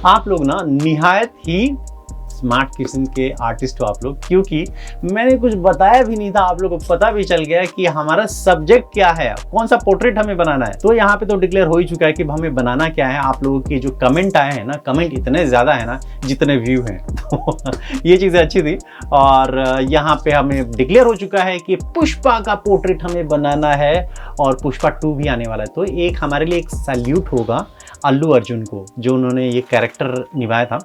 आप लोग ना निहायत ही स्मार्ट किस्म के आर्टिस्ट हो आप लोग, क्योंकि मैंने कुछ बताया भी नहीं था, आप लोगों को पता भी चल गया कि हमारा सब्जेक्ट क्या है, कौन सा पोर्ट्रेट हमें बनाना है। तो यहाँ पे तो डिक्लेयर हो ही चुका है कि हमें बनाना क्या है। आप लोगों की जो कमेंट आए हैं ना, कमेंट इतने ज़्यादा है ना जितने व्यू हैं, तो ये चीज़ें अच्छी थी। और यहाँ पे हमें डिक्लेयर हो चुका है कि पुष्पा का पोर्ट्रेट हमें बनाना है और पुष्पा 2 भी आने वाला है। तो एक हमारे लिए एक सैल्यूट होगा अल्लू अर्जुन को, जो उन्होंने ये कैरेक्टर निभाया था।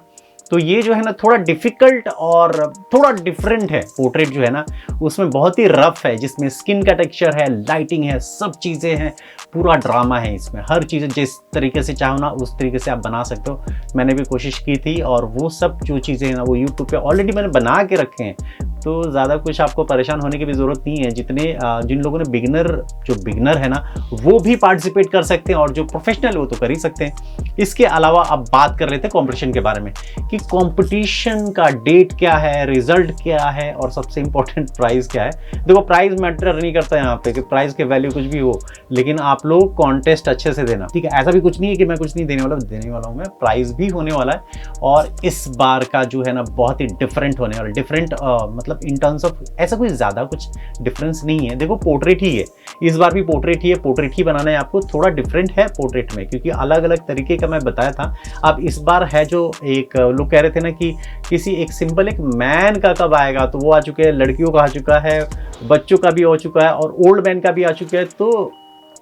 तो ये जो है ना थोड़ा डिफिकल्ट और थोड़ा डिफरेंट है पोर्ट्रेट जो है ना, उसमें बहुत ही रफ है, जिसमें स्किन का टेक्सचर है, लाइटिंग है, सब चीज़ें हैं, पूरा ड्रामा है इसमें। हर चीज़ें जिस तरीके से चाहो ना उस तरीके से आप बना सकते हो। मैंने भी कोशिश की थी और वो सब जो चीज़ें हैं ना वो यूट्यूब पे ऑलरेडी मैंने बना के रखे हैं, तो ज़्यादा कुछ आपको परेशान होने की भी ज़रूरत नहीं है। जिन लोगों ने बिगिनर है ना वो भी पार्टिसिपेट कर सकते हैं और जो प्रोफेशनल वो तो कर ही सकते हैं। इसके अलावा अब बात कर लेते हैं कंपटीशन के बारे में कि कंपटीशन का डेट क्या है, रिजल्ट क्या है और सबसे इंपॉर्टेंट प्राइस क्या है। देखो प्राइस मैटर नहीं करता यहाँ पे कि प्राइस के वैल्यू कुछ भी हो, लेकिन आप लोग कॉन्टेस्ट अच्छे से देना, ठीक है। ऐसा भी कुछ नहीं है कि मैं कुछ नहीं देने वाला हूँ मैं, प्राइस भी होने वाला है। और इस बार का जो है ना बहुत ही डिफरेंट होने वाला, डिफरेंट मतलब इन टर्म्स ऑफ ऐसा कोई ज़्यादा कुछ डिफरेंस नहीं है। देखो पोर्ट्रेट ही है, इस बार भी पोर्ट्रेट ही है, पोर्ट्रेट ही बनाना है आपको। थोड़ा डिफरेंट है पोर्ट्रेट में क्योंकि अलग अलग तरीके का मैं बताया था। अब इस बार है जो एक लोग कह रहे थे ना कि किसी एक सिंपल एक मैन का कब आएगा, तो वो आ चुके हैं, लड़कियों का आ चुका है, बच्चों का भी हो चुका है और ओल्ड मैन का भी आ चुका है। तो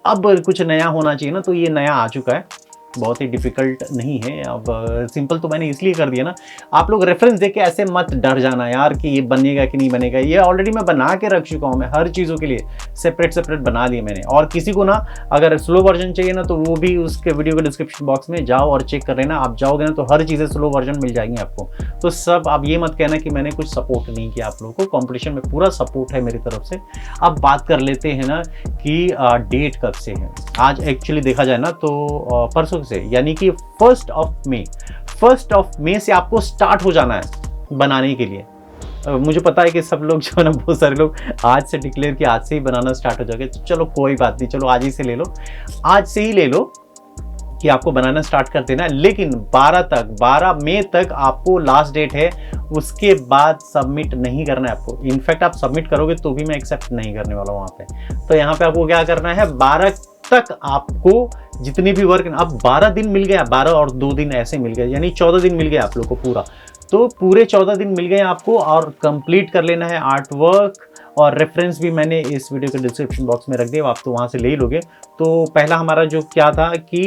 अब कुछ नया होना चाहिए ना, तो ये नया आ चुका है, बहुत ही डिफिकल्ट नहीं है। अब सिंपल तो मैंने इसलिए कर दिया ना, आप लोग रेफरेंस देख के ऐसे मत डर जाना यार कि ये बनेगा कि नहीं बनेगा। ये ऑलरेडी मैं बना के रख चुका हूँ, मैं हर चीज़ों के लिए सेपरेट बना दिए मैंने। और किसी को ना अगर स्लो वर्जन चाहिए ना तो वो भी उसके वीडियो के डिस्क्रिप्शन बॉक्स में जाओ और चेक कर लेना। आप जाओगे ना तो हर चीज़ें स्लो वर्जन मिल जाएंगी आपको। तो सब आप ये मत कहना कि मैंने कुछ सपोर्ट नहीं किया आप लोगों को, कॉम्पिटिशन में पूरा सपोर्ट है मेरी तरफ से। अब बात कर लेते हैं ना कि डेट कब से है। आज एक्चुअली देखा जाए ना तो परसों से, यानी कि 1 मई से आपको स्टार्ट हो जाना है बनाने के लिए। मुझे पता है कि सब लोग जो है ना, बहुत सारे लोग आज से डिक्लेयर कि आज से ही बनाना स्टार्ट हो जाएगा। तो चलो कोई बात नहीं, चलो आज ही से ले लो, आज से ही ले लो कि आपको बनाना स्टार्ट कर देना है। लेकिन 12 मई तक आपको लास्ट डेट है, उसके बाद सबमिट नहीं करना है आपको। इनफैक्ट आप सबमिट करोगे तो भी मैं एक्सेप्ट नहीं करने वाला हूँ वहाँ पे। तो यहाँ पे आपको क्या करना है, 12 तक आपको जितनी भी वर्क, अब 12 दिन मिल गया, 12 और 2 दिन ऐसे मिल गए, यानी 14 दिन मिल गया आप लोग को पूरा। तो पूरे 14 दिन मिल गए आपको और कंप्लीट कर लेना है आर्ट वर्क। और रेफरेंस भी मैंने इस वीडियो के डिस्क्रिप्शन बॉक्स में रख दिया, आप तो वहाँ से ले ही लोगे। तो पहला हमारा जो क्या था कि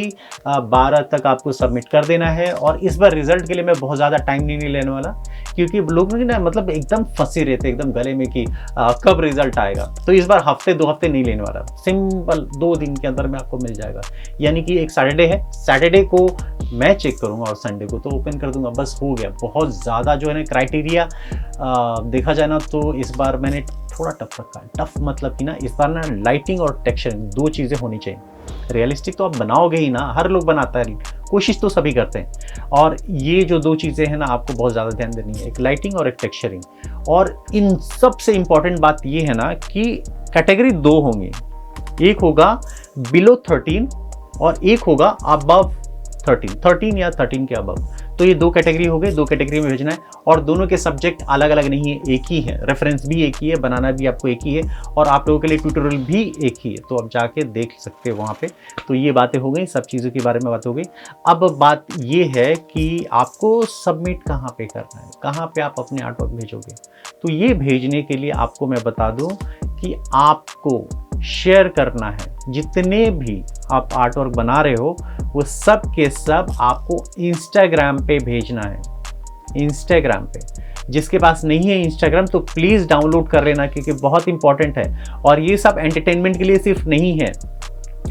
12 तक आपको सबमिट कर देना है। और इस बार रिजल्ट के लिए मैं बहुत ज़्यादा टाइम नहीं लेने वाला, क्योंकि लोग ना मतलब एकदम फंसे रहते एकदम गले में कि कब रिजल्ट आएगा। तो इस बार हफ्ते 2 हफ्ते नहीं लेने वाला, सिंपल 2 दिन के अंदर में आपको मिल जाएगा। यानी कि एक सैटरडे है, सैटरडे को मैं चेक करूँगा और संडे को तो ओपन कर दूंगा, बस हो गया। बहुत ज़्यादा जो है ना क्राइटेरिया देखा जाए ना तो इस बार मैंने थोड़ा टफ रखा है। टफ मतलब कि ना इस बार ना लाइटिंग और टेक्सचरिंग 2 चीज़ें होनी चाहिए। रियलिस्टिक तो आप बनाओगे ही ना, हर लोग बनाता है, कोशिश तो सभी करते हैं। और ये जो 2 चीज़ें हैं ना आपको बहुत ज़्यादा ध्यान देनी है, एक लाइटिंग और एक टेक्सचरिंग। और इन सबसे इम्पॉर्टेंट बात ये है ना कि कैटेगरी 2 होंगी, एक होगा बिलो 13 और एक होगा अबव 13 या 13 के अबव। तो ये 2 कैटेगरी हो गए, 2 कैटेगरी में भेजना है। और दोनों के सब्जेक्ट अलग अलग नहीं है, एक ही है, रेफरेंस भी एक ही है, बनाना भी आपको एक ही है और आप लोगों के लिए ट्यूटोरियल भी एक ही है। तो आप जाके देख सकते हो वहाँ पे। तो ये बातें हो गई, सब चीज़ों के बारे में बात हो गई। अब बात ये है कि आपको सबमिट कहाँ पे करना है, कहाँ पे आप अपने आर्टवर्क भेजोगे। तो ये भेजने के लिए आपको मैं बता दूँ कि आपको शेयर करना है, जितने भी आप आर्टवर्क बना रहे हो वो सब के सब आपको इंस्टाग्राम पे भेजना है। इंस्टाग्राम पे जिसके पास नहीं है इंस्टाग्राम तो प्लीज़ डाउनलोड कर लेना, क्योंकि बहुत इंपॉर्टेंट है। और ये सब एंटरटेनमेंट के लिए सिर्फ नहीं है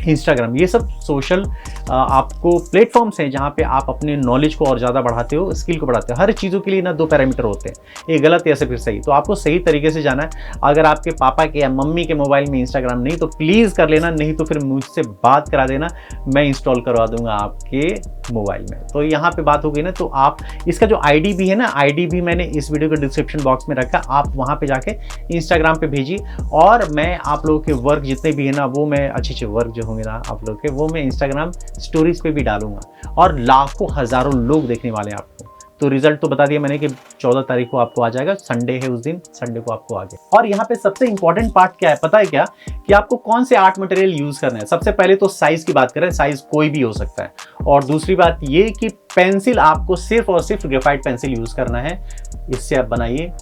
इंस्टाग्राम, ये सब सोशल आपको प्लेटफॉर्म्स हैं जहाँ पे आप अपने नॉलेज को और ज़्यादा बढ़ाते हो, स्किल को बढ़ाते हो। हर चीज़ों के लिए ना 2 पैरामीटर होते हैं, एक गलत या फिर सही। तो आपको सही तरीके से जाना है। अगर आपके पापा के या मम्मी के मोबाइल में इंस्टाग्राम नहीं तो प्लीज़ कर लेना, नहीं तो फिर मुझसे बात करा देना, मैं इंस्टॉल करवा दूंगा आपके मोबाइल में। तो यहाँ पे बात हो गई ना, तो आप इसका जो आईडी भी है ना, आईडी भी मैंने इस वीडियो के डिस्क्रिप्शन बॉक्स में रखा, आप वहाँ पे जाके इंस्टाग्राम पे भेजिए। और मैं आप लोगों के वर्क जितने भी है ना वो मैं अच्छे वर्क जो होंगे ना आप लोग के, वो मैं इंस्टाग्राम स्टोरीज पे भी डालूंगा और लाखों हजारों लोग देखने वाले हैं आपको। तो रिजल्ट तो बता दिया मैंने कि 14 तारीख को आपको आ जाएगा, संडे है उस दिन, संडे को आपको आ गया। और यहाँ पे सबसे इंपॉर्टेंट पार्ट क्या है पता है क्या, कि आपको कौन से आर्ट मटेरियल यूज करना है। सबसे पहले तो साइज की बात करें, साइज कोई भी हो सकता है। और दूसरी बात ये कि पेंसिल आपको सिर्फ और सिर्फ ग्रेफाइट पेंसिल यूज करना है, इससे आप बनाइए।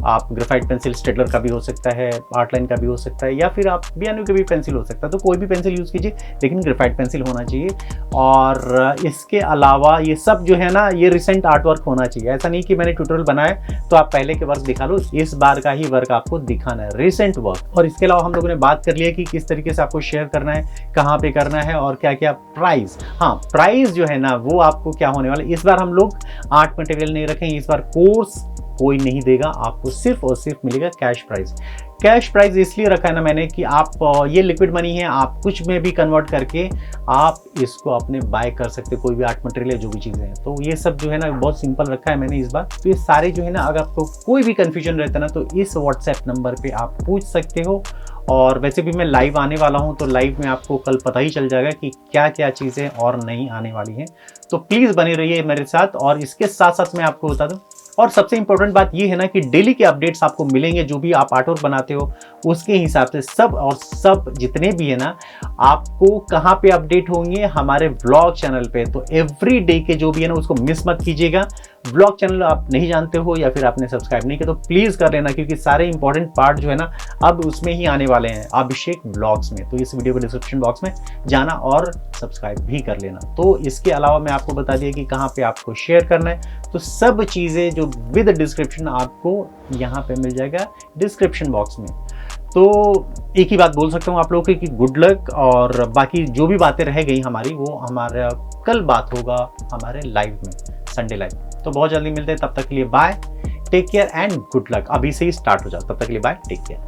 आप ग्रेफाइट पेंसिल स्टेडलर का भी हो सकता है, आर्टलाइन का भी हो सकता है, या फिर आप बियानो का भी पेंसिल हो सकता है। तो कोई भी पेंसिल यूज़ कीजिए, लेकिन ग्रेफाइट पेंसिल होना चाहिए। और इसके अलावा ये सब जो है ना, ये रिसेंट आर्ट वर्क होना चाहिए। ऐसा नहीं कि मैंने ट्यूटोरियल बनाया तो आप पहले के वर्क दिखा लो, इस बार का ही वर्क आपको दिखाना है, रिसेंट वर्क। और इसके अलावा हम लोगों ने बात कर लिया कि किस तरीके से आपको शेयर करना है, कहाँ पे करना है और क्या क्या प्राइस। हाँ, प्राइस जो है ना वो आपको क्या होने वाला है, इस बार हम लोग आर्ट मटेरियल नहीं रखेंगे, इस बार कोर्स कोई नहीं देगा आपको, सिर्फ और सिर्फ मिलेगा कैश प्राइस। कैश प्राइस इसलिए रखा है ना मैंने कि आप ये लिक्विड मनी है, आप कुछ में भी कन्वर्ट करके आप इसको अपने बाय कर सकते हो, कोई भी आर्ट मटेरियल है, जो भी चीज़ें हैं। तो ये सब जो है ना बहुत सिंपल रखा है मैंने इस बार। तो ये सारे जो है ना, अगर आपको कोई भी कन्फ्यूजन रहता है ना तो इस व्हाट्सएप नंबर पे आप पूछ सकते हो। और वैसे भी मैं लाइव आने वाला हूँ, तो लाइव में आपको कल पता ही चल जाएगा कि क्या क्या चीज़ें और नई आने वाली हैं। तो प्लीज़ बने रहिए मेरे साथ। और इसके साथ साथ मैं आपको बता दूँ, और सबसे इंपॉर्टेंट बात ये है ना कि डेली के अपडेट्स आपको मिलेंगे, जो भी आप आर्ट वर्क बनाते हो उसके हिसाब से सब। और सब जितने भी है ना, आपको कहाँ पे अपडेट होंगे, हमारे व्लॉग चैनल पे। तो एवरी डे के जो भी है ना उसको मिस मत कीजिएगा। व्लॉग चैनल आप नहीं जानते हो या फिर आपने सब्सक्राइब नहीं किया तो प्लीज़ कर लेना, क्योंकि सारे इंपॉर्टेंट पार्ट जो है ना अब उसमें ही आने वाले हैं, अभिषेक व्लॉग्स में। तो इस वीडियो को डिस्क्रिप्शन बॉक्स में जाना और सब्सक्राइब भी कर लेना। तो इसके अलावा मैं आपको बता दिया कि कहाँ पे आपको शेयर करना है, तो सब चीज़ें जो विद डिस्क्रिप्शन आपको यहाँ पे मिल जाएगा डिस्क्रिप्शन बॉक्स में। तो एक ही बात बोल सकता हूँ आप लोगों को कि गुड लक। और बाकी जो भी बातें रह गई हमारी, वो हमारा कल बात होगा हमारे लाइव में, संडे लाइव। तो बहुत जल्दी मिलते हैं, तब तक के लिए bye, take care and good luck. अभी से ही स्टार्ट हो जाओ, तब तक के लिए बाय, टेक केयर।